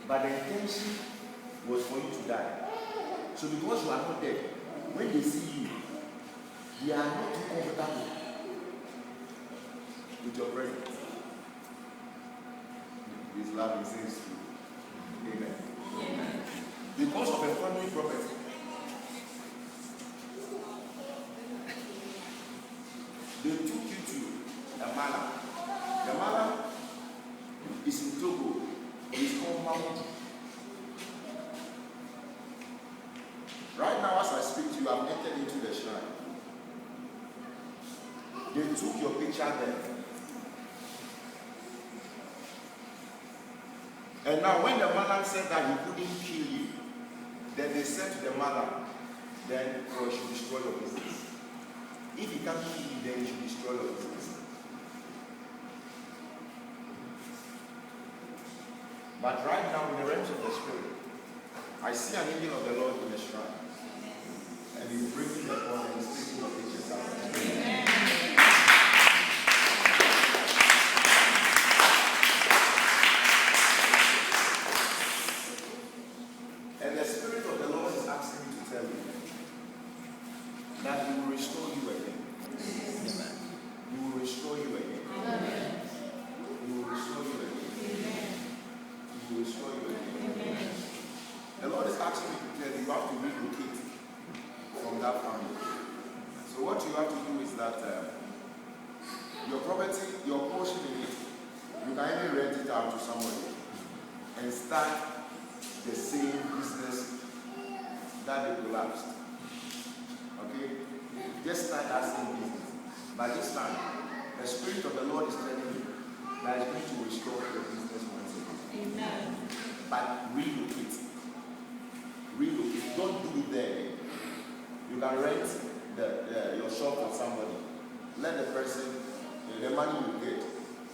but the intention was for you to die. So because you are not dead, when they see you, they are not too comfortable with your presence. This love is true. Amen. Amen. Because of a family property, they took you to a manor. The manor is in Togo. It is called Mount. Right now, as I speak to you, I've entered into the shrine. They took your picture there. And now when the man said that he couldn't kill you, then they said to the mother, then you should destroy your business. If he can't kill you, then you should destroy your business. But right now, in the realms of the spirit, I see an angel of the Lord in the shrine. And he's bringing the ball and he's taking your pictures out. Amen. And the Spirit of the Lord is asking me to tell you that He will restore you again. Amen. He will restore you again. Amen. He will restore you again. Amen. He will restore you again. Amen. The Lord is asking me to tell you, you have to relocate from that family. So what you have to do is that your property, your portion in it, you can even rent it out to somebody and start the same business that they collapsed. Okay? Just start that same business. By this time, the Spirit of the Lord is telling you that it's going to restore your business once again. Amen. But relocate. Relocate. Don't do it there. You can rent your shop for somebody. Let the person, the money you get,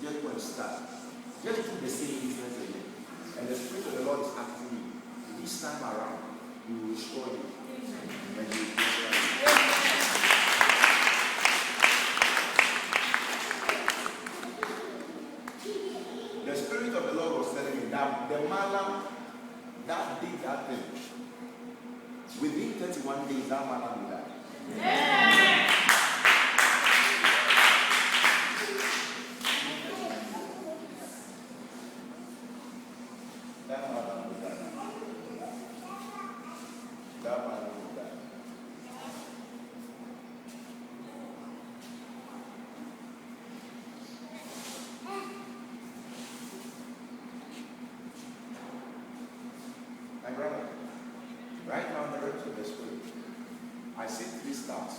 just go and start. Just do the same business again. And the Spirit of the Lord is asking you, this time around, He will restore you. And He will restore you. The Spirit of the Lord was telling me that the man that did that thing, within 31 days, that man will die. Yeah. That man will die. That man will die. My brother, right now in the realms of the Spirit, I see 3 stars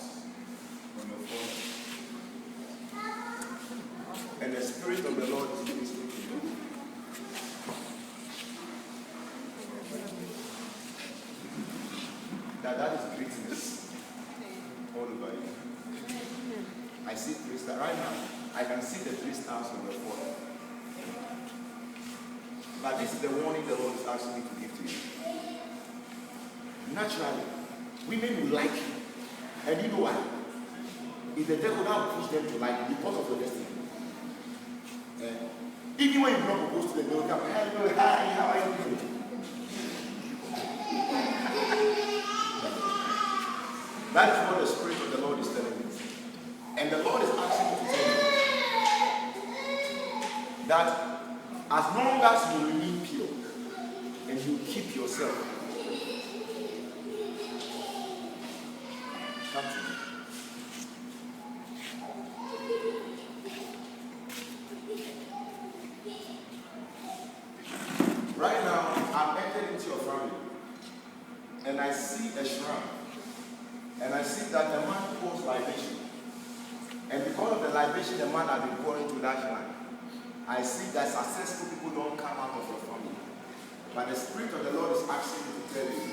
on your forehead. And the Spirit of the Lord is ministering to you. That is greatness all over you. I see 3 stars. Right now, I can see the 3 stars on your forehead. But this is the warning the Lord is asking me to give to you. Naturally, women will like you. And you know why? If the devil now push them to like you because of your destiny. Even when you do not propose to them, they will come, hello, hi, how are you doing? That is what the Spirit of the Lord is telling me. And the Lord is asking me to tell you that as long as you remain pure and you keep yourself, come to me. Right now, I've entered into your family and I see a shrine. And I see that the man pours libation. And because of the libation the man has been pouring to that shrine, I see that successful people don't come out of your family. But the Spirit of the Lord is asking me to tell you,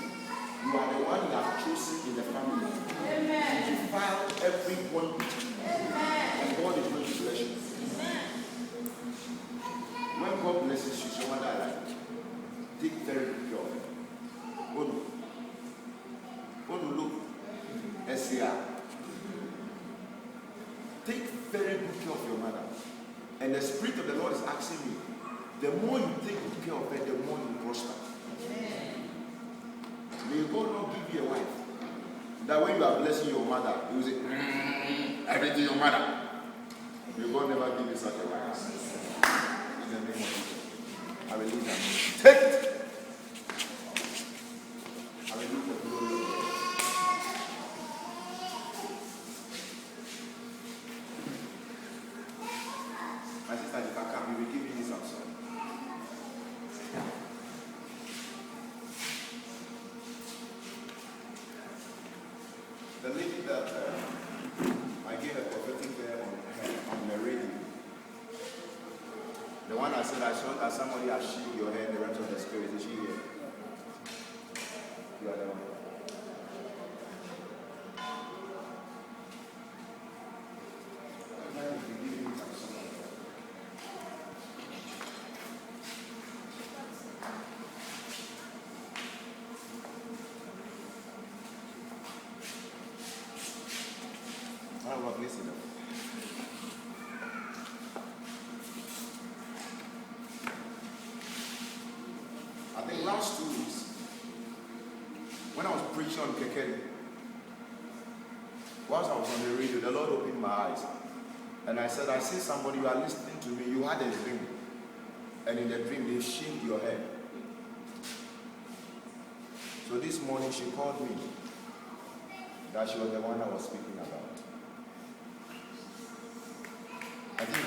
you are the one you have chosen in the family. Amen. To file every bondage. And God is going to bless you. Amen. When God blesses you, so what I like, take very good care of it. Look. SCR. Take very good care of your mother. And the Spirit of the Lord is asking me The more you take care of her, the more you prosper. May God not give you a wife that when you are blessing your mother, you say, everything your mother. May God never give you such a wife. In the name of Jesus. I will leave that. Take it. I will leave the glory of God. My sister, if I come, you will give me this answer. The lady that I gave a prophetic prayer on the radio, the one I said I saw that somebody has shaved your hair in the realms of the spirit, is she here? You are the one. I think last 2 weeks, when I was preaching on Kekeli, whilst I was on the radio, the Lord opened my eyes. And I said, I see somebody, you are listening to me, you had a dream. And in the dream, they shaved your head. So this morning, she called me that she was the one I was speaking about. I think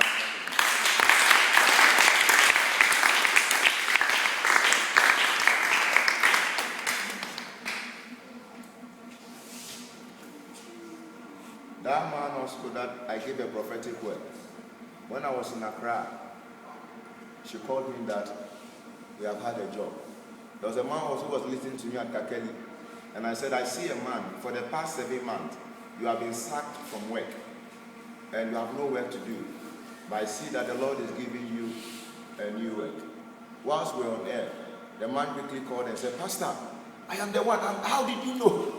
that man also that I gave a prophetic word. When I was in Accra, she called me that we have had a job. There was a man also who was listening to me at Kakeli. And I said, I see a man, for the past 7 months, you have been sacked from work. And you have no work to do. But I see that the Lord is giving you a new work. Whilst we were on air, the man quickly called and said, Pastor, I am the one. How did you know?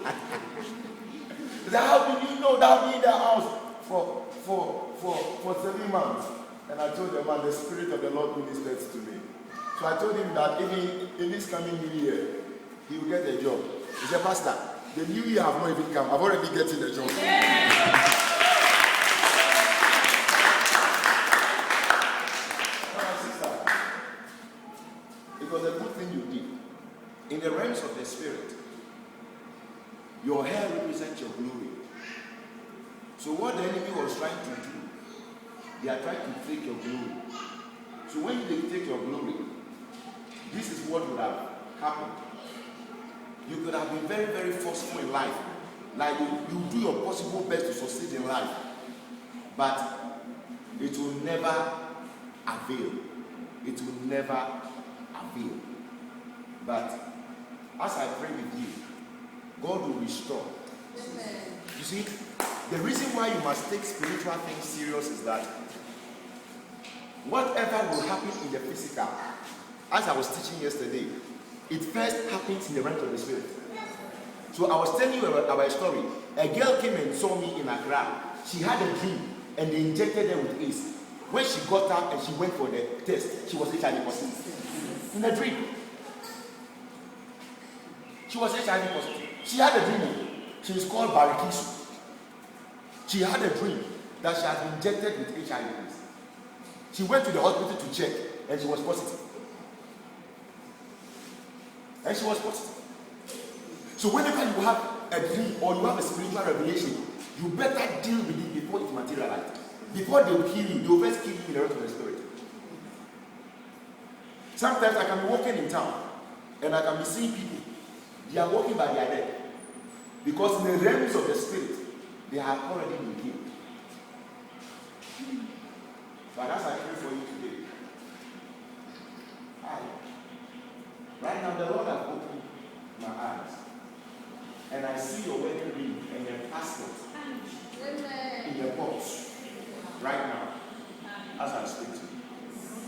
He said, how did you know that I'll be in the house for 7 months? And I told the man, the Spirit of the Lord ministers to me. So I told him that even in this coming new year, he will get a job. He said, Pastor, the new year have not even come. I've already gotten a job. Yeah. It was a good thing you did. In the realms of the Spirit, your hair represents your glory. So what the enemy was trying to do, they are trying to take your glory. So when they take your glory, this is what would have happened. You could have been very, very forceful in life. Like you do your possible best to succeed in life. But it will never avail. It will never avail. But as I pray with you, God will restore. Amen. You see, the reason why you must take spiritual things serious is that whatever will happen in the physical, as I was teaching yesterday, it first happens in the realm of the spirit. So I was telling you about a story. A girl came and saw me in Accra. She had a dream and they injected her with ACE. When she got up and she went for the test, she was HIV positive. In a dream. She was HIV positive. She had a dream. She is called Barikisu. She had a dream that she had been injected with HIV. She went to the hospital to check and she was positive. And she was positive. So whenever you have a dream or you have a spiritual revelation, you better deal with it before it materializes. Before they will kill you, they will first kill you in the realm of the spirit. Sometimes I can be walking in town and I can be seeing people. They are walking by their dead. Because in the realms of the spirit, they have already been killed. But as I pray for you today, right now the Lord has opened my eyes. And I see your wedding ring and your passport in the box right now as I speak to you.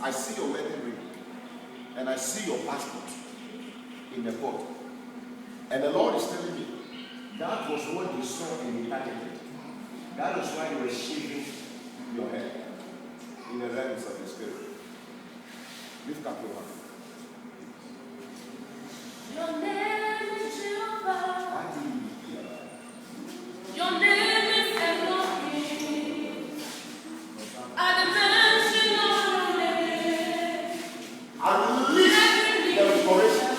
I see your wedding ring and I see your passport in the pot. And the Lord is telling me that was what they saw in the packaging. That is why they were shaving your head in the realms of the spirit. Lift Lift up your hand. Your name is Jehovah. Hallelujah. Your name is Elohim. At the mention of your name, I release the restoration.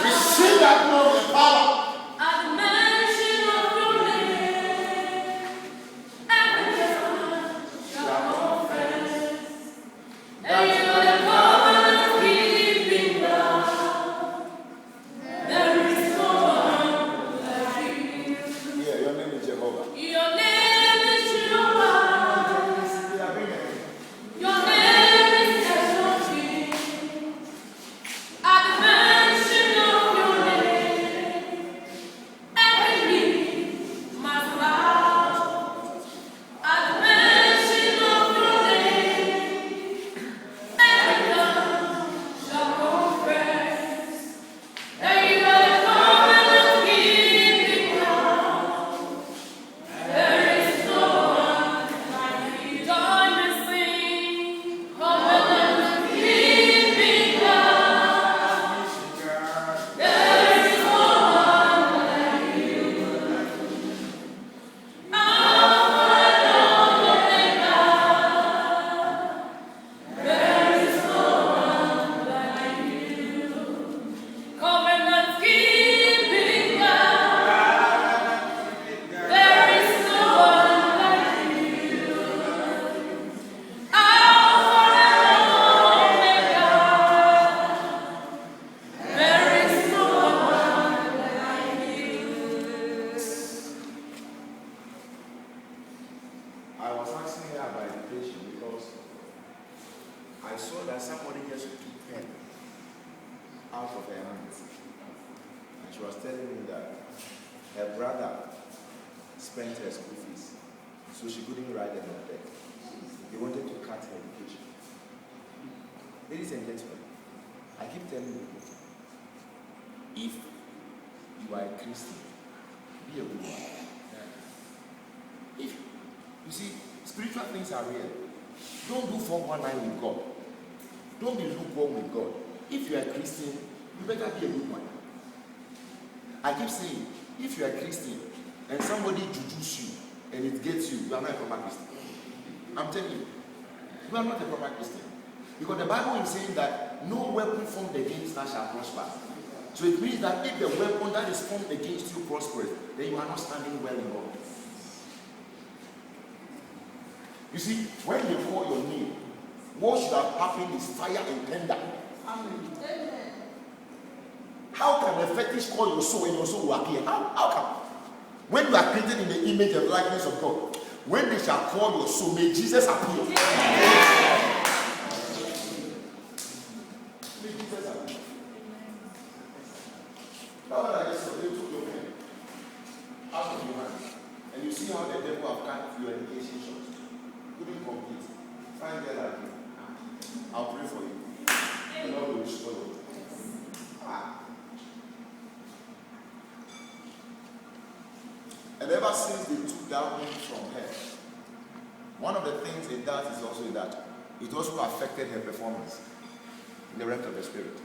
Receive that glory and power. at the mention of your name, every tongue shall confess that you are the covenant keeping God. There is no one like you. Yeah, your name is Jehovah. Your name is Jehovah. Your name is Elohim. At the mention of your name, every knee must bow. At the mention of your name, every tongue shall confess that you are the covenant keeping God. There is no one like you. Join me, sing, covenant keeping God. There is no one like you. Alpha and Omega. There is no one like you. Covenant keeping God. There is no one like you. Alpha and Omega. There is no one like you. I was asking her about education because I saw that somebody just took pen out of her hands. And she was telling me that her brother spent her school fees, so she couldn't write them on deck. They wanted to cut her education. Ladies and gentlemen, I keep telling you, if you are a Christian, be a good one. If you see, spiritual things are real. Don't do 419 with God. Don't be lukewarm with God. If you are a Christian, you better be a good one. I keep saying, if you are a Christian and somebody jujus you and it gets you, you are not a proper Christian. I'm telling you, you are not a proper Christian. Because the Bible is saying that no weapon formed against us shall prosper. So it means that if the weapon that is formed against you prospers, then you are not standing well in God. You see, when they call your name, what should have happened is fire and thunder. Amen. How can a fetish call your soul and your soul will appear? How come? When you are created in the image and likeness of God, when they shall call your soul, may Jesus appear. May Jesus appear. Now when I just saw, they took your pen out of your hand, and you see how the devil have cut your education short. Couldn't complete. Find there like you. I'll pray for you. The Lord will restore you. And ever since they took that wing from her, one of the things it does is also that it also affected her performance in the realm of the spirit.